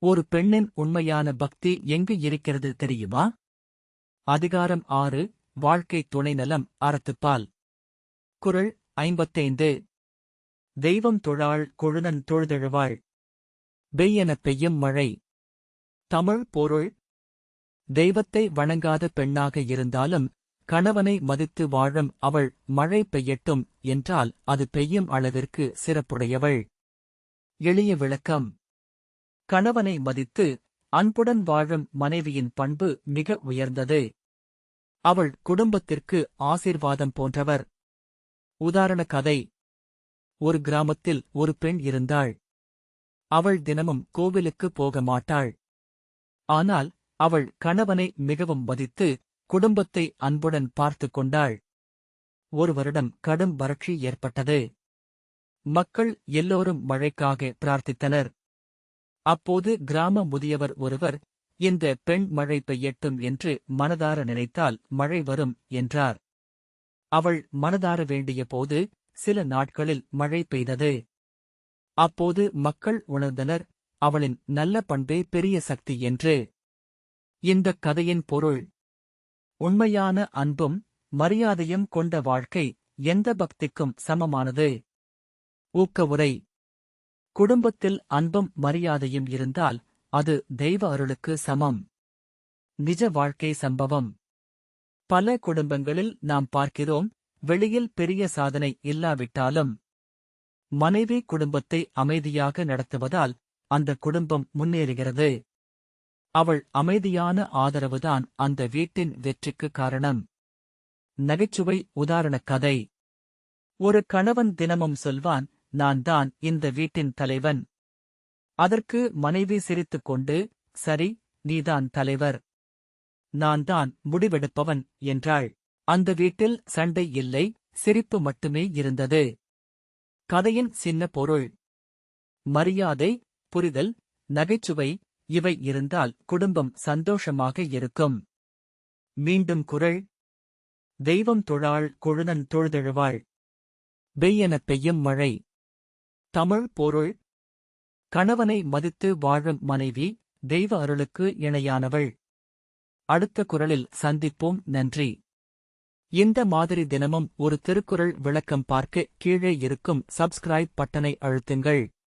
ஒரு பெண்ணின் உண்மையான பக்தி எங்கு இருக்கிறது தெரியுமா? அதிகாரம் 6 வாழ்க்கை துணைநலம் அறத்துப்பால். குறள் 55. தெய்வம் தொழாள் கொழுநன் தொழுதெழுவாள். பெய்யெனப் பெய்யும் மழை. தமிழ் பொருள்: தெய்வத்தை வணங்காத பெண்ணாக இருந்தாலும் கணவனை மதித்து வாழும் அவள் மழை பெய்யட்டும் என்றால் அது பெய்யும் அளவிற்கு சிறப்புடையவள். எளிய விளக்கம்: கணவனை மதித்து அன்புடன் வாழும் மனைவியின் பண்பு மிக உயர்ந்தது. அவள் குடும்பத்திற்கு ஆசீர்வாதம் போன்றவர். உதாரண கதை: ஒரு கிராமத்தில் ஒரு பெண் இருந்தாள். அவள் தினமும் கோவிலுக்கு போக மாட்டாள். ஆனால் அவள் கணவனை மிகவும் மதித்து குடும்பத்தை அன்புடன் பார்த்துக் கொண்டாள். ஒரு வருடம் கடும் வறட்சி ஏற்பட்டது. மக்கள் எல்லோரும் மழைக்காக பிரார்த்தித்தனர். அப்போது கிராம முதியவர் ஒருவர், இந்த பெண் மழை பெய்யட்டும் என்று மனதார நினைத்தால் மழை வரும் என்றார். அவள் மனதார வேண்டிய போது சில நாட்களில் மழை பெய்தது. அப்போது மக்கள் உணர்ந்தனர், அவளின் நல்ல பண்பே பெரிய சக்தி என்று. இந்தக் கதையின் பொருள்: உண்மையான அன்பும் மரியாதையும் கொண்ட வாழ்க்கை எந்த பக்திக்கும் சமமானது. ஊக்கவுரை: குடும்பத்தில் அன்பும் மரியாதையும் இருந்தால் அது தெய்வ அருளுக்கு சமம். நிஜ வாழ்க்கை சம்பவம்: பல குடும்பங்களில் நாம் பார்க்கிறோம், வெளியில் பெரிய சாதனை இல்லாவிட்டாலும் மனைவி குடும்பத்தை அமைதியாக நடத்துவதால் அந்த குடும்பம் முன்னேறுகிறது. அவள் அமைதியான ஆதரவுதான் அந்த வீட்டின் வெற்றிக்கு காரணம். நகைச்சுவை உதாரண கதை: ஒரு கணவன் தினமும் சொல்வான், நான் தான் இந்த வீட்டின் தலைவன். அதற்கு மனைவி சிரித்துக்கொண்டு, சரி, நீதான் தலைவர், நான் தான் முடிவெடுப்பவன் என்றாள். அந்த வீட்டில் சண்டை இல்லை, சிரிப்பு மட்டுமே இருந்தது. கதையின் சின்ன பொருள்: மரியாதை, புரிதல், நகைச்சுவை இவை இருந்தால் குடும்பம் சந்தோஷமாக இருக்கும். மீண்டும் குறள்: தெய்வம் தொழாள் கொழுநன் தொழுதெழுவாள். பெய்யெனப் பெய்யும் மழை. தமிழ் பொருள்: கணவனை மதித்து வாழும் மனைவி தெய்வ அருளுக்கு இணையானவள். அடுத்த குறளில் சந்திப்போம். நன்றி. இந்த மாதிரி தினமும் ஒரு திருக்குறள் விளக்கம் பார்க்க கீழே இருக்கும் சப்ஸ்கிரைப் பட்டனை அழுத்துங்கள்.